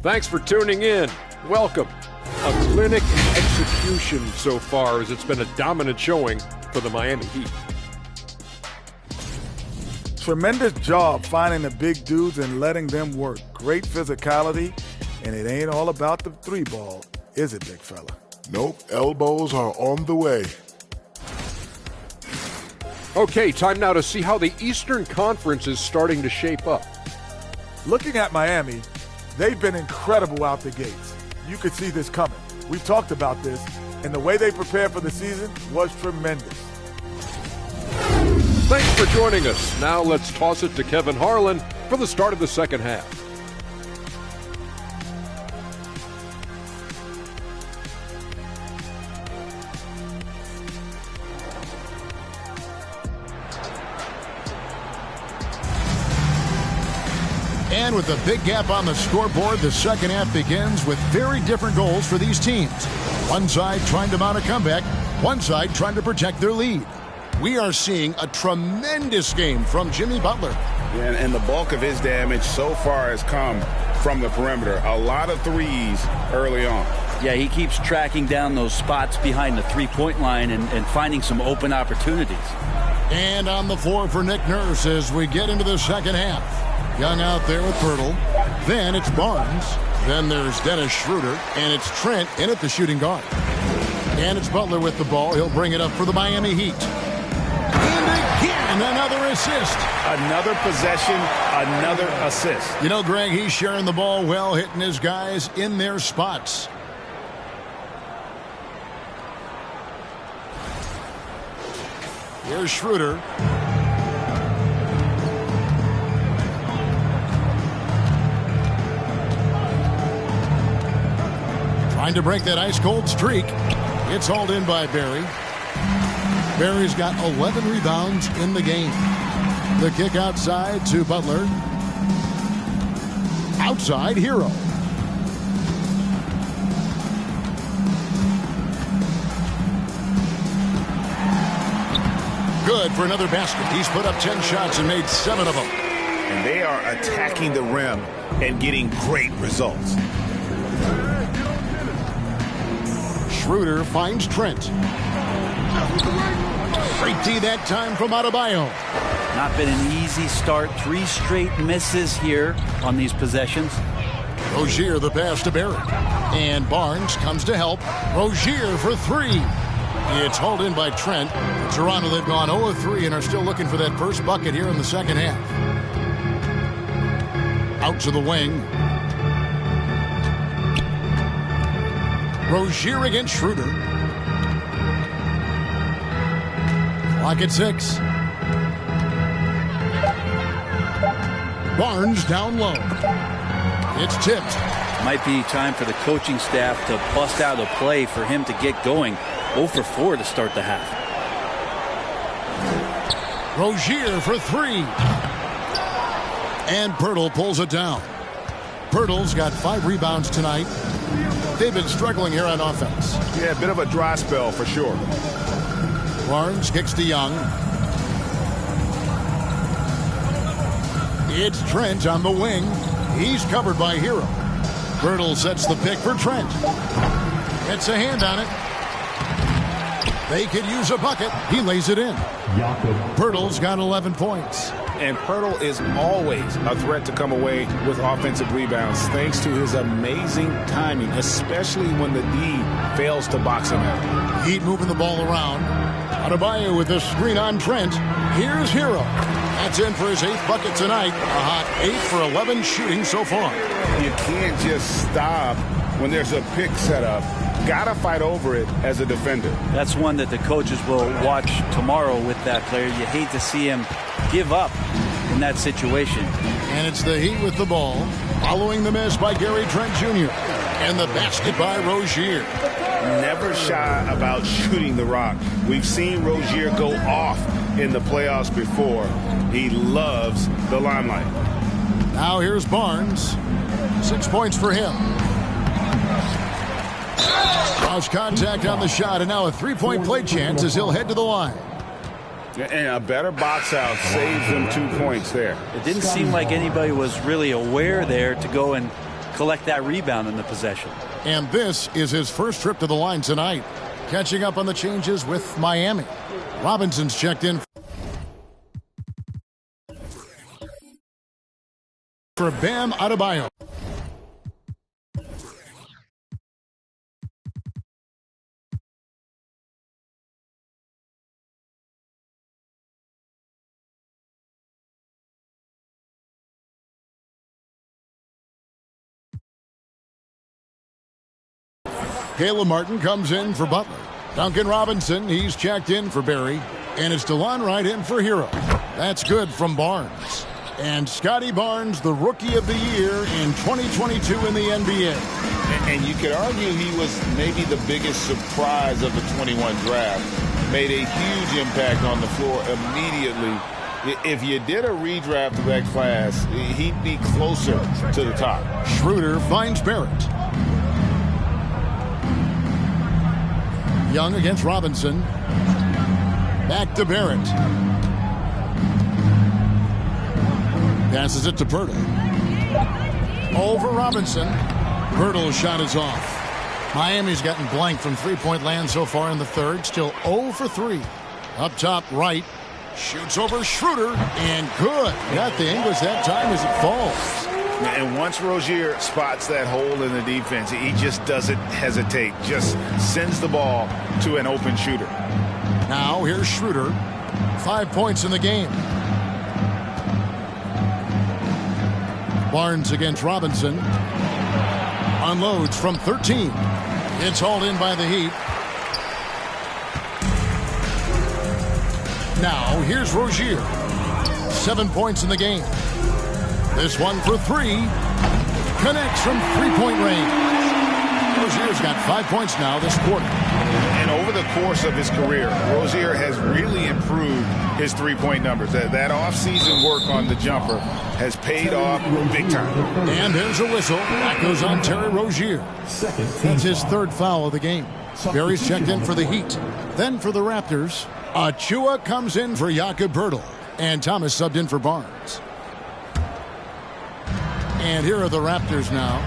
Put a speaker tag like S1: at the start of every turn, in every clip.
S1: Thanks for tuning in. Welcome. A clinic execution so far, as it's been a dominant showing for the Miami Heat.
S2: Tremendous job finding the big dudes and letting them work. Great physicality, and it ain't all about the three ball, is it, big fella?
S3: Nope, elbows are on the way.
S1: Okay, time now to see how the Eastern Conference is starting to shape up.
S2: Looking at Miami, they've been incredible out the gates. You could see this coming. We talked about this, and the way they prepared for the season was tremendous.
S1: Thanks for joining us. Now let's toss it to Kevin Harlan for the start of the second half.
S4: And with a big gap on the scoreboard, the second half begins with very different goals for these teams. One side trying to mount a comeback, one side trying to protect their lead. We are seeing a tremendous game from Jimmy Butler.
S5: And the bulk of his damage so far has come from the perimeter. A lot of threes early on.
S6: Yeah, he keeps tracking down those spots behind the three-point line and finding some open opportunities.
S4: And on the floor for Nick Nurse as we get into the second half. Young out there with Pirtle. Then it's Barnes. Then there's Dennis Schroeder. And it's Trent in at the shooting guard. And it's Butler with the ball. He'll bring it up for the Miami Heat. And again, another assist.
S5: Another possession, another assist.
S4: You know, Greg, he's sharing the ball well, hitting his guys in their spots. Here's Schroeder. Trying to break that ice-cold streak. It's hauled in by Barry. Barry's got 11 rebounds in the game. The kick outside to Butler. Outside, Hero. Good for another basket. He's put up 10 shots and made 7 of them.
S5: And they are attacking the rim and getting great results.
S4: Schroeder finds Trent. Straight D that time from Adebayo.
S6: Not been an easy start. 3 straight misses here on these possessions.
S4: Rozier the pass to Barry. And Barnes comes to help. Rozier for 3. It's hauled in by Trent. Toronto, they've gone 0-3 and are still looking for that first bucket here in the second half. Out to the wing. Rozier against Schroeder. Clock at 6. Barnes down low. It's tipped.
S6: Might be time for the coaching staff to bust out a play for him to get going. 0 for 4 to start the half.
S4: Rozier for 3. And Pirtle pulls it down. Pirtle's got 5 rebounds tonight. They've been struggling here on offense.
S5: Yeah, a bit of a dry spell for sure.
S4: Barnes kicks to Young. It's Trent on the wing. He's covered by Hero. Pirtle sets the pick for Trent. Gets a hand on it. They could use a bucket. He lays it in. Pirtle's got 11 points.
S5: And Pirtle is always a threat to come away with offensive rebounds thanks to his amazing timing, especially when the D fails to box him out.
S4: Heat moving the ball around. Adebayo with the screen on Trent. Here's Hero. That's in for his 8th bucket tonight. A hot 8 for 11 shooting so far.
S5: You can't just stop when there's a pick set up. Gotta fight over it as a defender.
S6: That's one that the coaches will watch tomorrow with that player. You hate to see him give up in that situation.
S4: And it's the Heat with the ball, following the miss by Gary Trent Jr. And the basket by Rozier.
S5: Never shy about shooting the rock. We've seen Rozier go off in the playoffs before. He loves the limelight.
S4: Now here's Barnes. 6 points for him. Cross contact on the shot, and now a three-point play chance as he'll head to the line.
S5: And a better box out saves them 2 points there.
S6: It didn't seem like anybody was really aware there to go and collect that rebound in the possession.
S4: And this is his first trip to the line tonight. Catching up on the changes with Miami. Robinson's checked in for Bam Adebayo. Caleb Martin comes in for Butler. Duncan Robinson, he's checked in for Barry. And it's DeLon Wright in for Hero. That's good from Barnes. And Scotty Barnes, the Rookie of the Year in 2022 in the NBA.
S5: And you could argue he was maybe the biggest surprise of the 21 draft. Made a huge impact on the floor immediately. If you did a redraft of that class, he'd be closer to the top.
S4: Schroeder finds Barrett. Young against Robinson. Back to Barrett. Passes it to Pirtle. Over Robinson. Pirtle's shot is off. Miami's gotten blank from three-point land so far in the third. Still 0 for 3. Up top right. Shoots over Schroeder. And good. Got the English that time as it falls.
S5: And once Rozier spots that hole in the defense, he just doesn't hesitate. Just sends the ball to an open shooter.
S4: Now here's Schroeder. 5 points in the game. Barnes against Robinson. Unloads from 13. It's hauled in by the Heat. Now here's Rozier. 7 points in the game. This one for 3. Connects from three-point range. Rozier's got 5 points now this quarter.
S5: And over the course of his career, Rozier has really improved his three-point numbers. That off-season work on the jumper has paid off big time.
S4: And there's a whistle. That goes on Terry Rozier. That's his third foul of the game. Barry's checked in for the Heat. Then for the Raptors, Achua comes in for Jakob Poeltl. And Thomas subbed in for Barnes. And here are the Raptors now.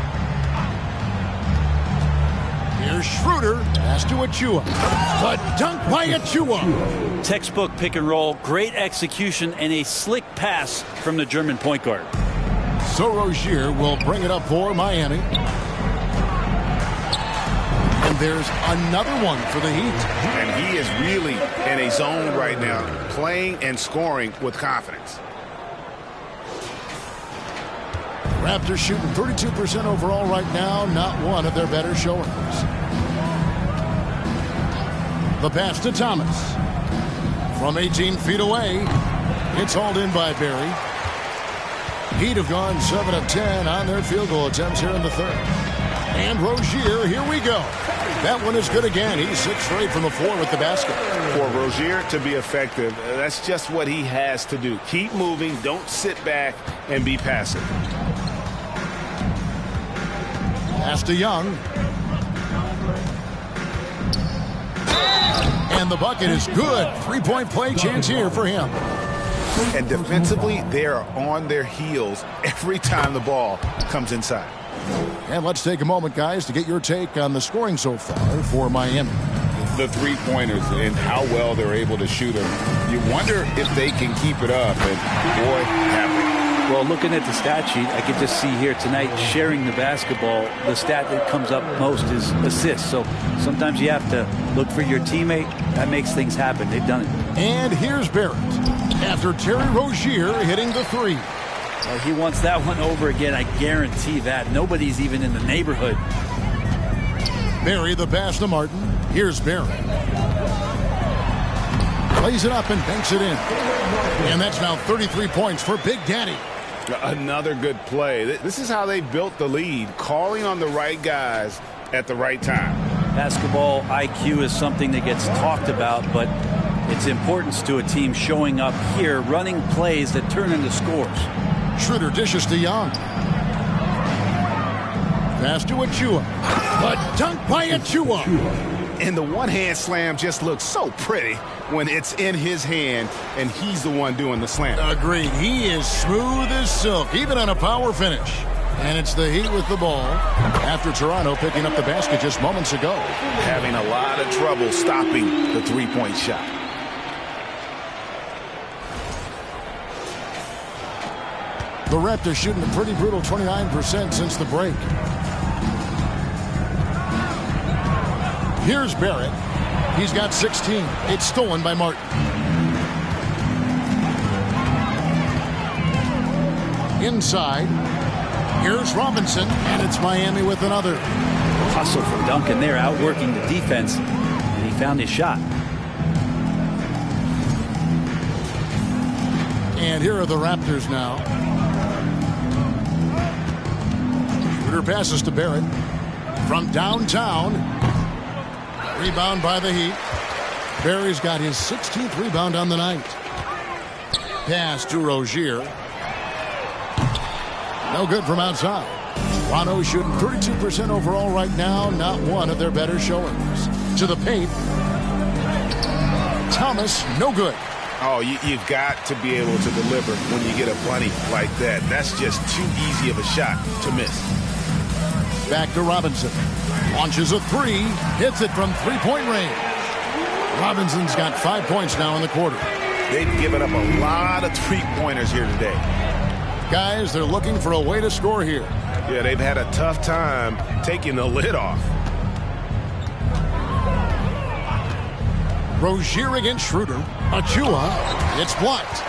S4: Here's Schroeder. Pass to Achua. A dunk by Achua.
S6: Textbook pick and roll. Great execution and a slick pass from the German point guard.
S4: So Rozier will bring it up for Miami. And there's another one for the Heat.
S5: And he is really in a zone right now, playing and scoring with confidence.
S4: Raptors shooting 32% overall right now. Not one of their better showings. The pass to Thomas. From 18 feet away. It's hauled in by Barry. Heat have gone 7 of 10 on their field goal attempts here in the third. And Rozier, here we go. That one is good again. He's 6 for 8 from the floor with the basket.
S5: For Rozier to be effective, that's just what he has to do. Keep moving. Don't sit back and be passive.
S4: Pass to Young. And the bucket is good. 3-point play chance here for him.
S5: And defensively, they are on their heels every time the ball comes inside.
S4: And let's take a moment, guys, to get your take on the scoring so far for Miami.
S5: The three-pointers and how well they're able to shoot them. You wonder if they can keep it up. And boy, have they.
S6: Well, looking at the stat sheet, I could just see here tonight sharing the basketball. The stat that comes up most is assists. So sometimes you have to look for your teammate. That makes things happen. They've done it.
S4: And here's Barrett after Terry Rozier hitting the 3.
S6: Well, he wants that one over again. I guarantee that. Nobody's even in the neighborhood.
S4: Barry the pass to Martin. Here's Barry. Plays it up and banks it in. And that's now 33 points for Big Daddy.
S5: Another good play. This is how they built the lead, calling on the right guys at the right time.
S6: Basketball IQ is something that gets talked about, but its importance to a team showing up here, running plays that turn into scores.
S4: Schroeder dishes to Young. Pass to Achua. A dunk by Achua.
S5: And the one-hand slam just looks so pretty when it's in his hand and he's the one doing the slam.
S4: Agreed. He is smooth as silk, even on a power finish. And it's the Heat with the ball after Toronto picking up the basket just moments ago.
S5: Having a lot of trouble stopping the three-point shot.
S4: The Raptors shooting a pretty brutal 29% since the break. Here's Barrett. He's got 16. It's stolen by Martin. Inside. Here's Robinson, and it's Miami with another.
S6: Hustle from Duncan there, outworking the defense, and he found his shot.
S4: And here are the Raptors now. Shooter passes to Barrett. From downtown. Rebound by the Heat. Barry's got his 16th rebound on the night. Pass to Rozier. No good from outside. Toronto shooting 32% overall right now. Not one of their better showings. To the paint. Thomas, no good.
S5: Oh, you've got to be able to deliver when you get a bunny like that. That's just too easy of a shot to miss.
S4: Back to Robinson. Launches a three. Hits it from three-point range. Robinson's got 5 points now in the quarter.
S5: They've given up a lot of three-pointers here today.
S4: Guys, they're looking for a way to score here.
S5: Yeah, they've had a tough time taking the lid off.
S4: Rozier against Schroeder. Achua. It's blocked.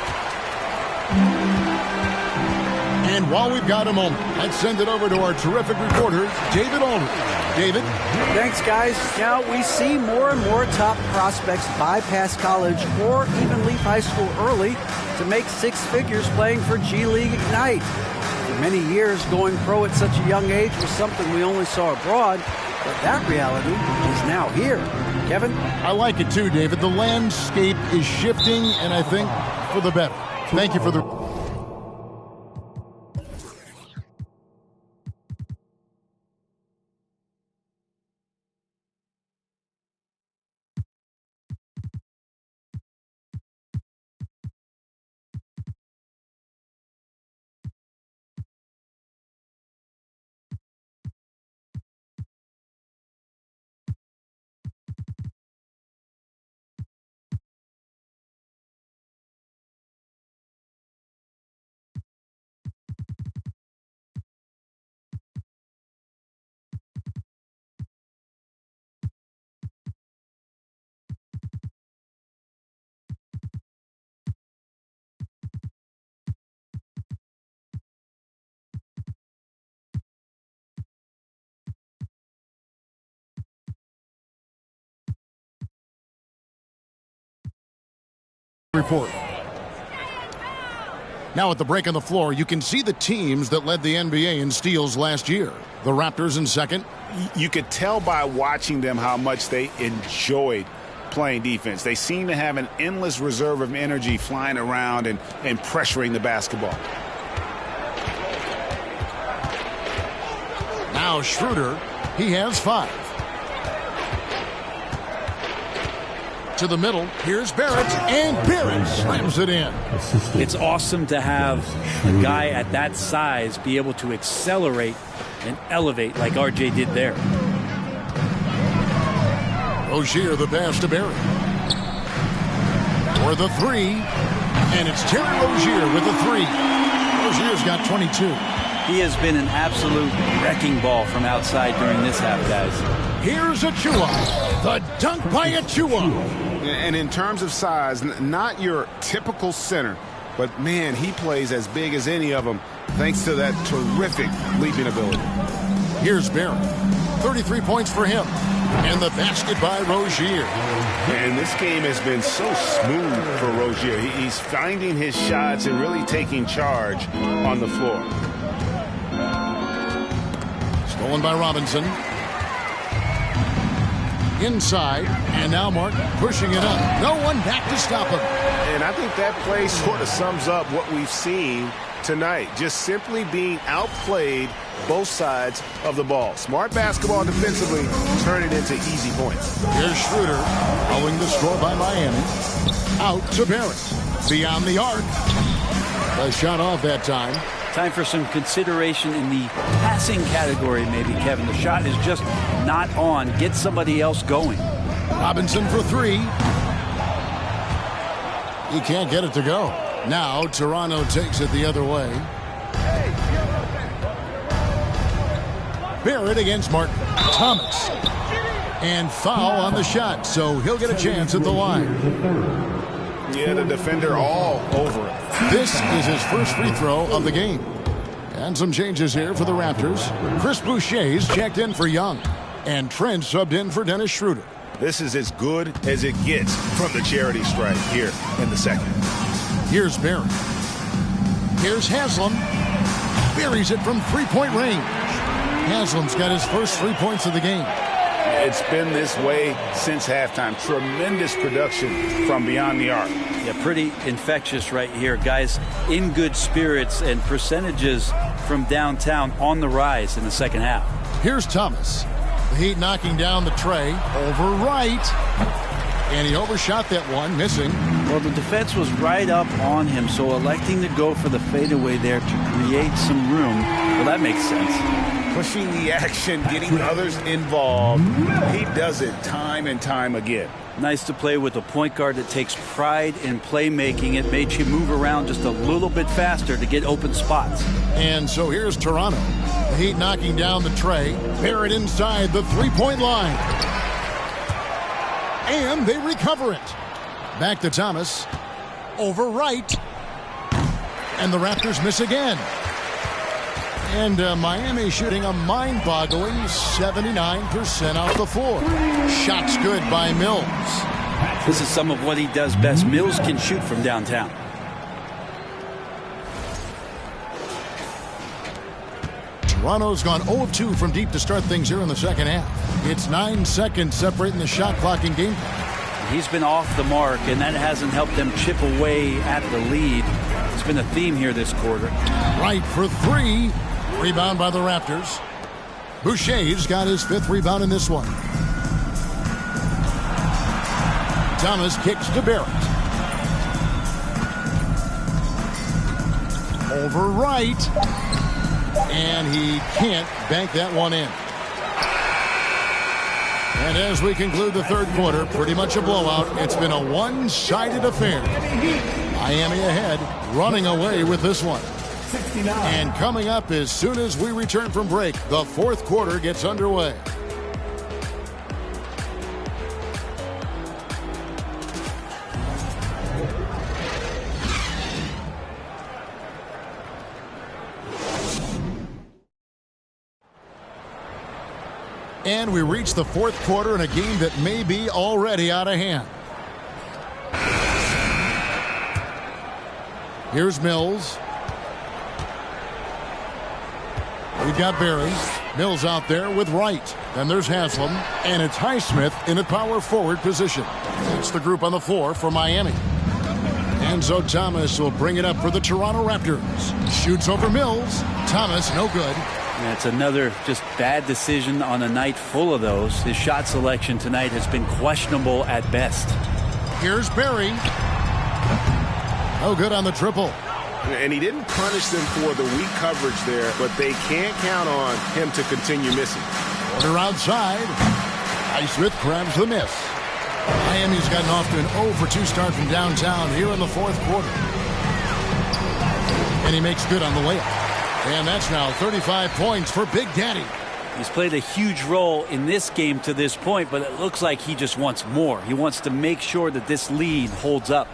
S4: And while we've got a moment, let's send it over to our terrific reporter, David Aldridge. David?
S7: Thanks, guys. Now, we see more and more top prospects bypass college or even leave high school early to make six figures playing for G League Ignite. For many years, going pro at such a young age was something we only saw abroad, but that reality is now here. Kevin?
S4: I like it too, David. The landscape is shifting, and I think for the better. Thank you for the... report. Now at the break on the floor, you can see the teams that led the NBA in steals last year. The Raptors in second.
S5: You could tell by watching them how much they enjoyed playing defense. They seem to have an endless reserve of energy flying around and pressuring the basketball.
S4: Now Schroeder, he has 5. To the middle, here's Barrett, and Barrett slams it in.
S6: It's awesome to have a guy at that size be able to accelerate and elevate like RJ did there.
S4: Rozier, the pass to Barrett. For the three, and it's Terry Rozier with the three. Rozier's got 22.
S6: He has been an absolute wrecking ball from outside during this half, guys.
S4: Here's Achua. The dunk by Achua.
S5: And in terms of size, not your typical center, but man, he plays as big as any of them thanks to that terrific leaping ability.
S4: Here's Barrett. 33 points for him. And the basket by Rozier.
S5: And this game has been so smooth for Rozier. He's finding his shots and really taking charge on the floor.
S4: Stolen by Robinson. Inside, and now Martin pushing it up. No one back to stop him.
S5: And I think that play sort of sums up what we've seen tonight. Just simply being outplayed both sides of the ball. Smart basketball defensively, turning into easy points.
S4: Here's Schroeder, following the score by Miami. Out to Barrett. Beyond the arc. A shot off that time.
S6: Time for some consideration in the passing category, maybe, Kevin. The shot is just not on. Get somebody else going.
S4: Robinson for three. He can't get it to go. Now Toronto takes it the other way. Barrett against Martin. Thomas. And foul on the shot, so he'll get a chance at the line.
S5: Yeah, the defender all over it.
S4: This is his first free throw of the game. And some changes here for the Raptors. Chris Boucher's checked in for Young. And Trent subbed in for Dennis Schroeder.
S5: This is as good as it gets from the charity stripe here in the second.
S4: Here's Barrett. Here's Haslam. Buries it from three-point range. Haslam's got his first 3 points of the game.
S5: It's been this way since halftime. Tremendous production from beyond the arc.
S6: Yeah, pretty infectious right here. Guys in good spirits, and percentages from downtown on the rise in the second half.
S4: Here's Thomas. The Heat knocking down the tray. Over right. And he overshot that one, missing.
S6: Well, the defense was right up on him, so electing to go for the fadeaway there to create some room. Well, that makes sense.
S5: Pushing the action, getting others involved. He does it time and time again.
S6: Nice to play with a point guard that takes pride in playmaking. It made you move around just a little bit faster to get open spots.
S4: And so here's Toronto. The Heat knocking down the tray. Barrett inside the three-point line. And they recover it. Back to Thomas. Over right. And the Raptors miss again. And Miami shooting a mind-boggling 79% off the floor. Shots good by Mills.
S6: This is some of what he does best. Mills can shoot from downtown.
S4: Toronto's gone 0 of 2 from deep to start things here in the second half. It's 9 seconds separating the shot clock and game clock.
S6: He's been off the mark, and that hasn't helped them chip away at the lead. It's been a theme here this quarter.
S4: Right for three. Rebound by the Raptors. Boucher's got his 5th rebound in this one. Thomas kicks to Barrett. Over right. And he can't bank that one in. And as we conclude the third quarter, pretty much a blowout. It's been a one-sided affair. Miami ahead, running away with this one. And coming up as soon as we return from break, the fourth quarter gets underway. And we reach the fourth quarter in a game that may be already out of hand. Here's Mills. We've got Barry. Mills out there with Wright. Then there's Haslam. And it's Highsmith in a power forward position. That's the group on the floor for Miami. And so Thomas will bring it up for the Toronto Raptors. Shoots over Mills. Thomas, no good.
S6: That's another just bad decision on a night full of those. His shot selection tonight has been questionable at best.
S4: Here's Barry. No good on the triple.
S5: And he didn't punish them for the weak coverage there, but they can't count on him to continue missing.
S4: Order outside. Highsmith grabs the miss. Miami's gotten off to an 0 for 2 start from downtown here in the fourth quarter. And he makes good on the layup. And that's now 35 points for Big Daddy.
S6: He's played a huge role in this game to this point, but it looks like he just wants more. He wants to make sure that this lead holds up.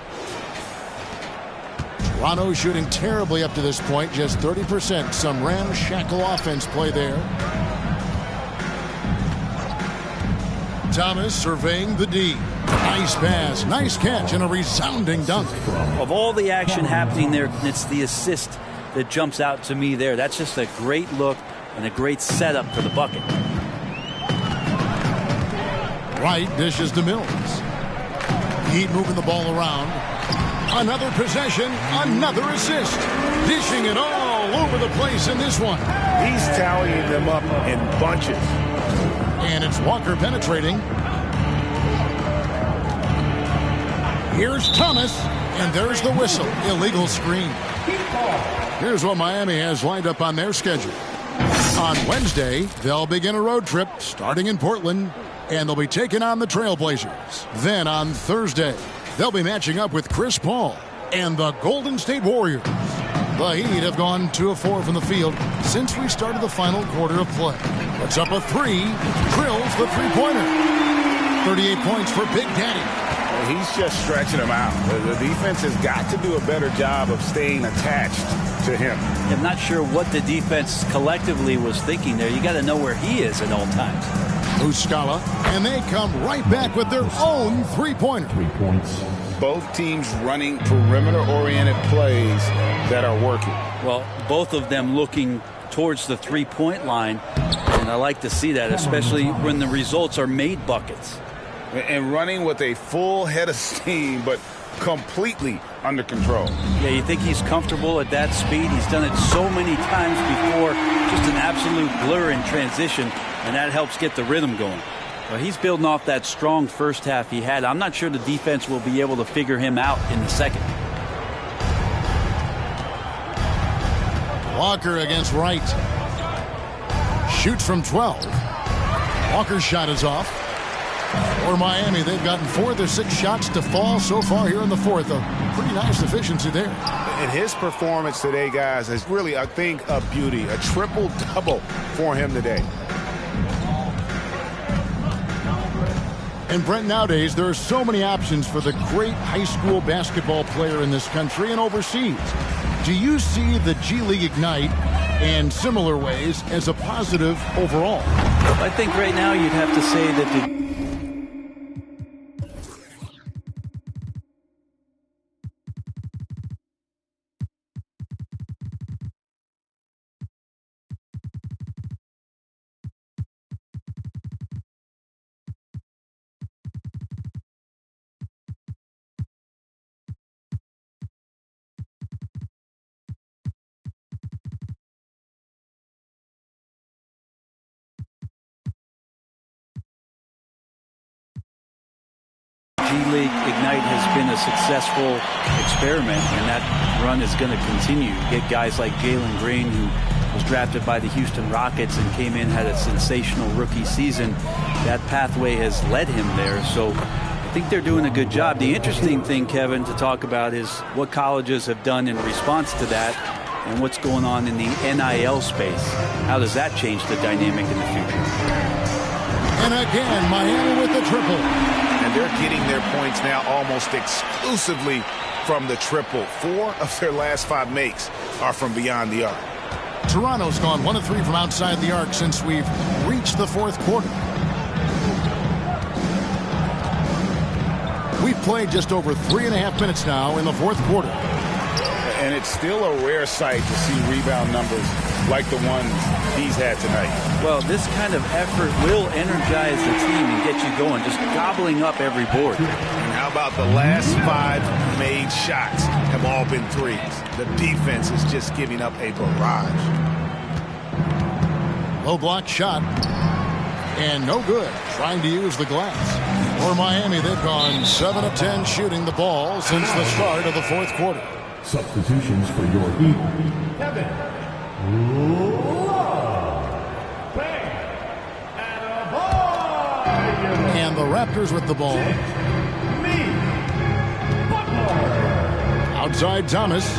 S4: Toronto shooting terribly up to this point, just 30%. Some ramshackle offense play there. Thomas surveying the D. Nice pass, nice catch, and a resounding dunk.
S6: Of all the action happening there, it's the assist that jumps out to me there. That's just a great look and a great setup for the bucket.
S4: Wright dishes to Mills. Heat moving the ball around. Another possession, another assist. Dishing it all over the place in this one.
S5: He's tallying them up in bunches.
S4: And it's Walker penetrating. Here's Thomas, and there's the whistle. Illegal screen. Here's what Miami has lined up on their schedule. On Wednesday, they'll begin a road trip starting in Portland, and they'll be taking on the Trailblazers. Then on Thursday, they'll be matching up with Chris Paul and the Golden State Warriors. The Heat have gone 2 of 4 from the field since we started the final quarter of play. Puts up a 3, drills the three-pointer. 38 points for Big Daddy.
S5: He's just stretching him out. The defense has got to do a better job of staying attached to him.
S6: I'm not sure what the defense collectively was thinking there. You got to know where he is at all times.
S4: HoodStyle, and they come right back with their own three-pointer.
S3: 3 points.
S5: Both teams running perimeter-oriented plays that are working.
S6: Well, both of them looking towards the three-point line, and I like to see that, especially when the results are made buckets.
S5: And running with a full head of steam, but completely under control.
S6: Yeah, you think he's comfortable at that speed? He's done it so many times before. Just an absolute blur in transition, and that helps get the rhythm going. Well, he's building off that strong first half he had. I'm not sure the defense will be able to figure him out in the second.
S4: Walker against Wright. Shoots from 12. Walker's shot is off. For Miami, they've gotten 4 of their 6 shots to fall so far here in the fourth. A pretty nice efficiency there.
S5: And his performance today, guys, is really a thing of beauty. A triple-double for him today.
S4: And Brent, nowadays, there are so many options for the great high school basketball player in this country and overseas. Do you see the G League Ignite and similar ways as a positive overall?
S6: I think right now you'd have to say that the G-League Ignite has been a successful experiment, and that run is going to continue. You get guys like Jalen Green, who was drafted by the Houston Rockets and came in, had a sensational rookie season. That pathway has led him there, so I think they're doing a good job. The interesting thing, Kevin, to talk about is what colleges have done in response to that and what's going on in the NIL space. How does that change the dynamic in the future?
S4: And again, Miami with the triple.
S5: And they're getting their points now almost exclusively from the triple. 4 of their last 5 makes are from beyond the arc.
S4: Toronto's gone 1 of 3 from outside the arc since we've reached the fourth quarter. We've played just over 3.5 minutes now in the fourth quarter.
S5: And it's still a rare sight to see rebound numbers like the one he's had tonight.
S6: Well, this kind of effort will energize the team and get you going, just gobbling up every board.
S5: And how about the last 5 made shots have all been threes? The defense is just giving up a barrage.
S4: Low block shot. And no good. Trying to use the glass. For Miami, they've gone 7 of 10 shooting the ball since the start of the fourth quarter.
S3: Substitutions for your Heat. Kevin
S4: and the Raptors with the ball. Outside Thomas.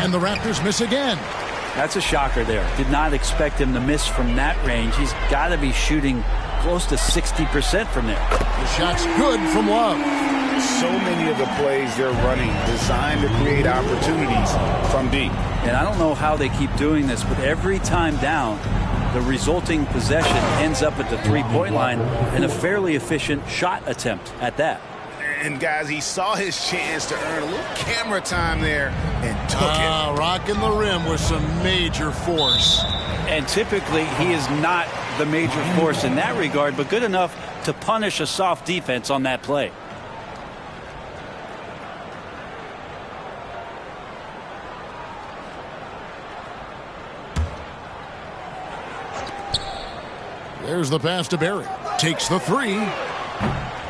S4: And the Raptors miss again.
S6: That's a shocker there. Did not expect him to miss from that range. He's got to be shooting close to 60% from there.
S4: The shot's good from Love.
S5: So many of the plays they're running designed to create opportunities from deep.
S6: And I don't know how they keep doing this, but every time down, the resulting possession ends up at the three-point line and a fairly efficient shot attempt at that.
S5: And, guys, he saw his chance to earn a little camera time there and took it.
S4: Rocking the rim with some major force.
S6: And typically, he is not the major force in that regard, but good enough to punish a soft defense on that play.
S4: There's the pass to Barry. Takes the 3.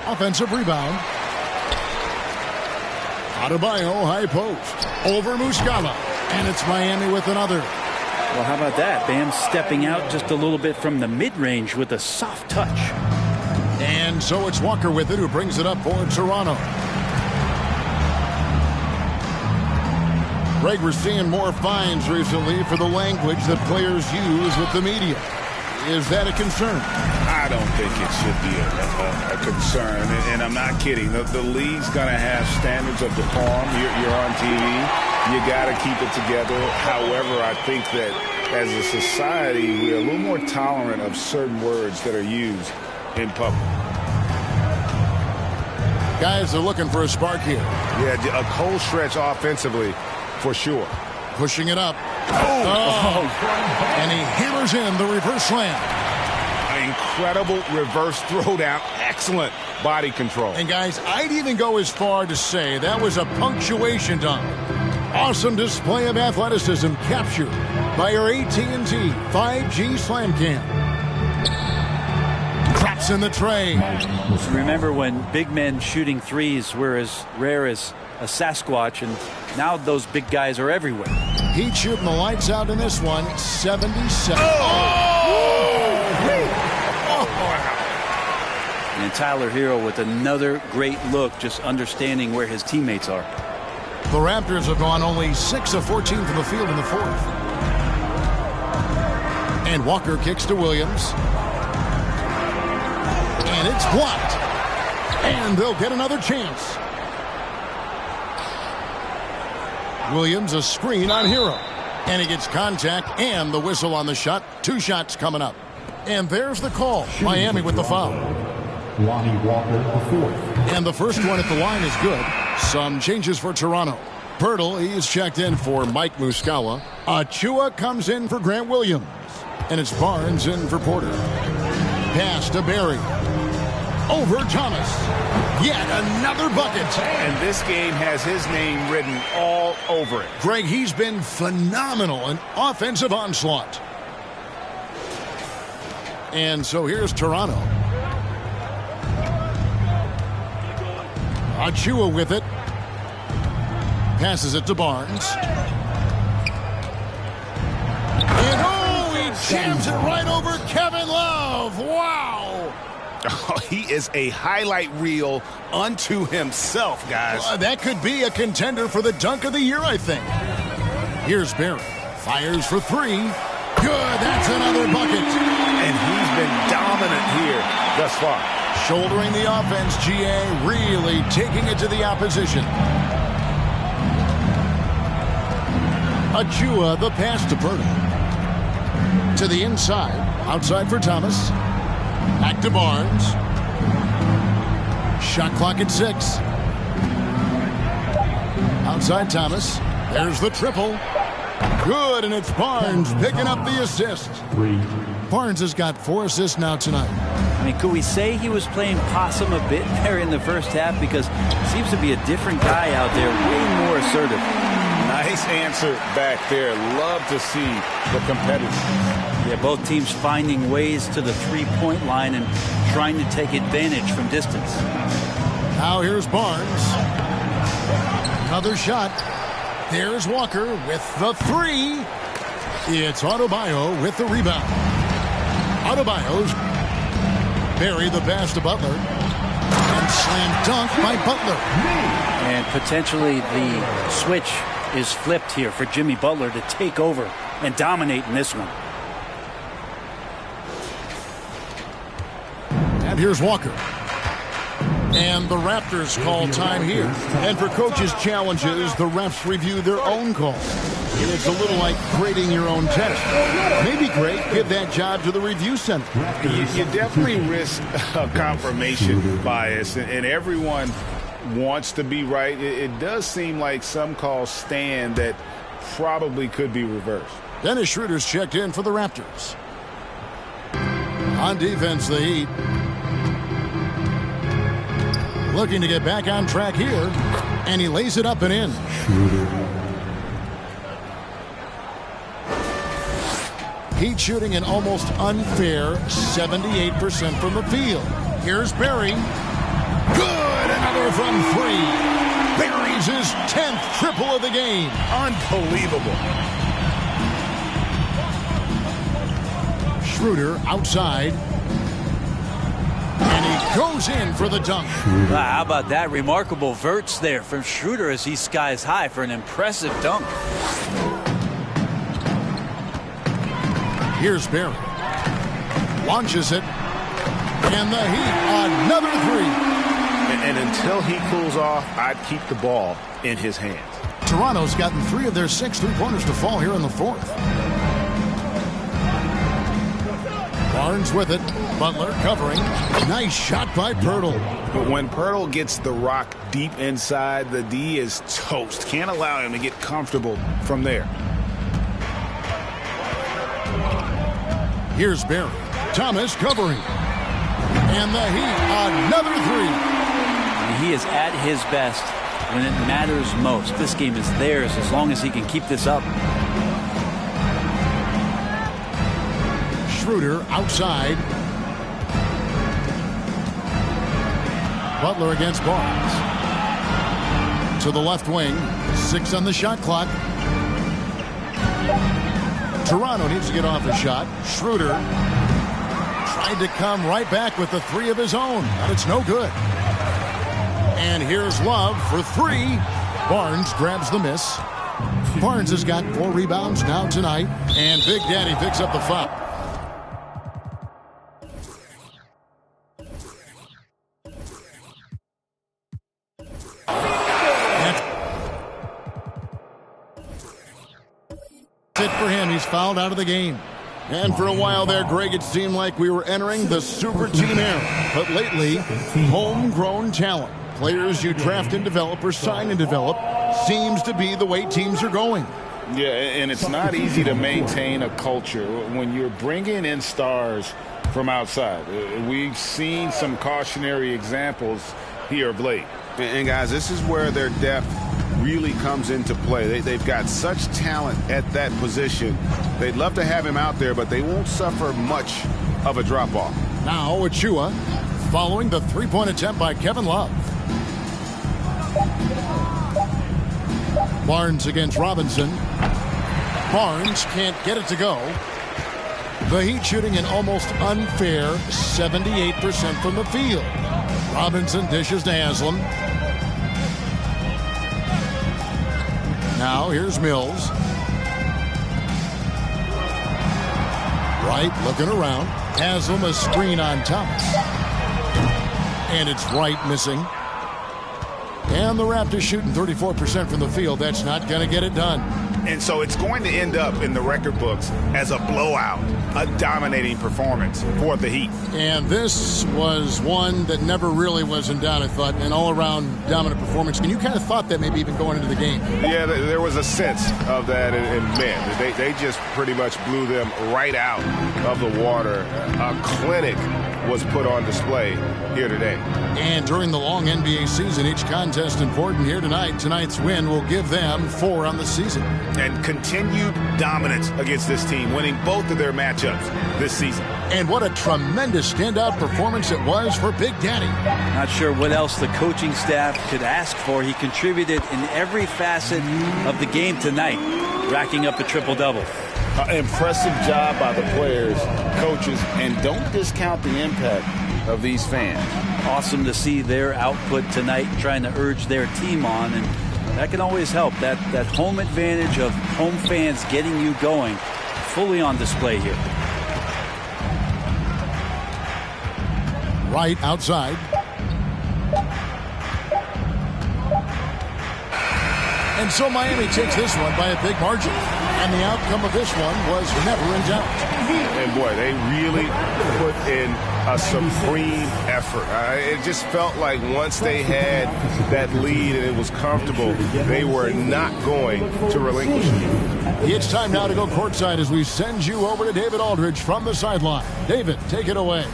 S4: Offensive rebound. Adebayo, high post. Over Muscala. And it's Miami with another.
S6: Well, how about that? Bam stepping out just a little bit from the mid-range with a soft touch.
S4: And so it's Walker with it, who brings it up for Toronto. Greg, we're seeing more fines recently for the language that players use with the media. Is that a concern?
S5: I don't think it should be a concern, and I'm not kidding. The league's going to have standards of decorum. You're on TV. You got to keep it together. However, I think that as a society, we're a little more tolerant of certain words that are used in public.
S4: Guys are looking for a spark here.
S5: Yeah, a cold stretch offensively, for sure.
S4: Pushing it up. Oh. And he hammers in the reverse slam.
S5: Incredible reverse throwdown. Excellent body control.
S4: And guys, I'd even go as far to say that was a punctuation dunk. Awesome display of athleticism captured by our AT&T 5G Slam Cam. Drops in the tray.
S6: Remember when big men shooting threes were as rare as a Sasquatch, and now those big guys are everywhere.
S4: Heat shooting the lights out in this one, 77.
S6: And Tyler Hero with another great look, just understanding where his teammates are.
S4: The Raptors have gone only 6 of 14 from the field in the fourth. And Walker kicks to Williams. And it's blocked. And they'll get another chance. Williams, a screen on Hero. And he gets contact and the whistle on the shot. 2 shots coming up. And there's the call. Miami with the foul.
S3: Lonnie Walker, the fourth.
S4: And the first one at the line is good. Some changes for Toronto. Pirtle, he is checked in for Mike Muscala. Achua comes in for Grant Williams. And it's Barnes in for Porter. Pass to Barry. Over Thomas. Yet another bucket.
S5: And this game has his name written all over it.
S4: Greg, he's been phenomenal in offensive onslaught. And so here's Toronto. Achua with it. Passes it to Barnes. And he jams it right over Kevin Love. Wow.
S5: Oh, he is a highlight reel unto himself, guys.
S4: That could be a contender for the dunk of the year, I think. Here's Barry. Fires for 3. Good. That's another bucket.
S5: And he's been dominant here thus far.
S4: Shouldering the offense, GA, really taking it to the opposition. Achua, the pass to Pirtle. To the inside. Outside for Thomas. Back to Barnes. Shot clock at 6. Outside Thomas. There's the triple. Good, and it's Barnes picking up the assist. Barnes has got 4 assists now tonight.
S6: I mean, could we say he was playing possum a bit there in the first half? Because it seems to be a different guy out there, way more assertive.
S5: Nice answer back there. Love to see the competitors.
S6: Yeah, both teams finding ways to the three-point line and trying to take advantage from distance.
S4: Now here's Barnes. Another shot. There's Walker with the 3. It's Adebayo with the rebound. Adebayo's Barry the pass to Butler. And slam dunk by Butler.
S6: And potentially the switch is flipped here for Jimmy Butler to take over and dominate in this one.
S4: And here's Walker. And the Raptors call time here. And for coaches' challenges, the refs review their own call. And it's a little like grading your own test. Maybe, Greg, give that job to the review center.
S5: You definitely risk a confirmation bias, and everyone wants to be right. It does seem like some calls stand that probably could be reversed.
S4: Dennis Schroeder's checked in for the Raptors. On defense, the Heat. Looking to get back on track here. And he lays it up and in. Heat shooting an almost unfair 78% from the field. Here's Barry. Good. Another from 3. Barry scores his 10th triple of the game.
S5: Unbelievable.
S4: Schroeder outside. And he goes in for the dunk.
S6: Wow, how about that? Remarkable verts there from Schroeder as he skies high for an impressive dunk.
S4: Here's Barry. Launches it. And the Heat, another three.
S8: And until he cools off, I'd keep the ball in his hands.
S4: Toronto's gotten 3 of their 6 3-pointers to fall here in the fourth. Barnes with it. Butler covering. Nice shot by Pirtle.
S8: But when Pirtle gets the rock deep inside, the D is toast. Can't allow him to get comfortable from there.
S4: Here's Barry. Thomas covering. And the Heat, another three.
S6: He is at his best when it matters most. This game is theirs as long as he can keep this up.
S4: Schroeder outside. Butler against Barnes. To the left wing. 6 on the shot clock. Toronto needs to get off a shot. Schroeder tried to come right back with the 3 of his own, but it's no good. And here's Love for 3. Barnes grabs the miss. Barnes has got 4 rebounds now tonight, and Big Daddy picks up the foul. That's it for him. He's fouled out of the game. And for a while there, Greg, it seemed like we were entering the super team era. But lately, homegrown talent, players you draft and develop or sign and develop, seems to be the way teams are going.
S5: Yeah, and it's not easy to maintain a culture when you're bringing in stars from outside. We've seen some cautionary examples here of late.
S8: And guys, this is where their depth really comes into play. They've got such talent at that position. They'd love to have him out there, but they won't suffer much of a drop-off.
S4: Now Achua following the three-point attempt by Kevin Love. Barnes against Robinson. Barnes can't get it to go. The Heat shooting an almost unfair 78% from the field. Robinson dishes to Haslam. Now here's Mills. Wright looking around. Haslam a screen on Thomas. And it's Wright missing. And the Raptors shooting 34% from the field. That's not going to get it done.
S8: And so it's going to end up in the record books as a blowout, a dominating performance for the Heat.
S4: And this was one that never really was in doubt, I thought, an all-around dominant performance. And you kind of thought that maybe even going into the game.
S8: Yeah, there was a sense of that, and man, they just pretty much blew them right out of the water. A clinic was put on display here today.
S4: And during the long NBA season, each contest important. Here tonight. Tonight's win will give them 4 on the season.
S8: And continued dominance against this team, winning both of their matchups this season.
S4: And what a tremendous standout performance it was for Big Daddy.
S6: Not sure what else the coaching staff could ask for. He contributed in every facet of the game tonight, racking up a triple-double.
S5: Impressive job by the players, coaches, and don't discount the impact of these fans.
S6: Awesome to see their output tonight, trying to urge their team on, and that can always help. That home advantage of home fans getting you going, fully on display here.
S4: Right outside. And so Miami takes this one by a big margin. And the outcome of this one was never in doubt.
S8: And boy, they really put in a supreme effort. It just felt like once they had that lead and it was comfortable, they were not going to relinquish it.
S4: It's time now to go courtside as we send you over to David Aldridge from the sideline. David, take it away.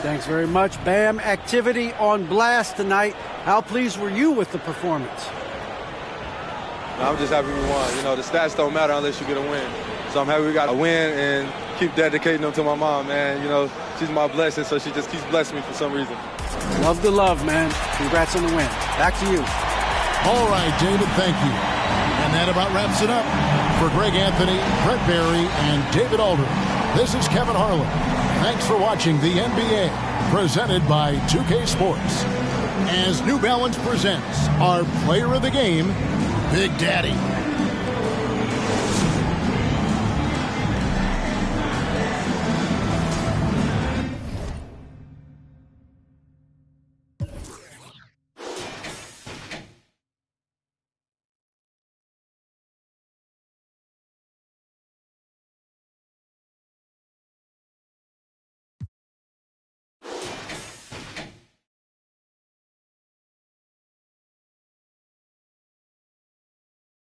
S7: Thanks very much, Bam. Activity on blast tonight. How pleased were you with the performance?
S9: I'm just happy we won. You know, the stats don't matter unless you get a win. So I'm happy we got a win and keep dedicating them to my mom, man. You know, she's my blessing, so she just keeps blessing me for some reason.
S7: Love the love, man. Congrats on the win. Back to you.
S4: All right, David, thank you. And that about wraps it up. For Greg Anthony, Brett Barry, and David Aldridge, this is Kevin Harlan. Thanks for watching the NBA, presented by 2K Sports. As New Balance presents our player of the game, Big Daddy.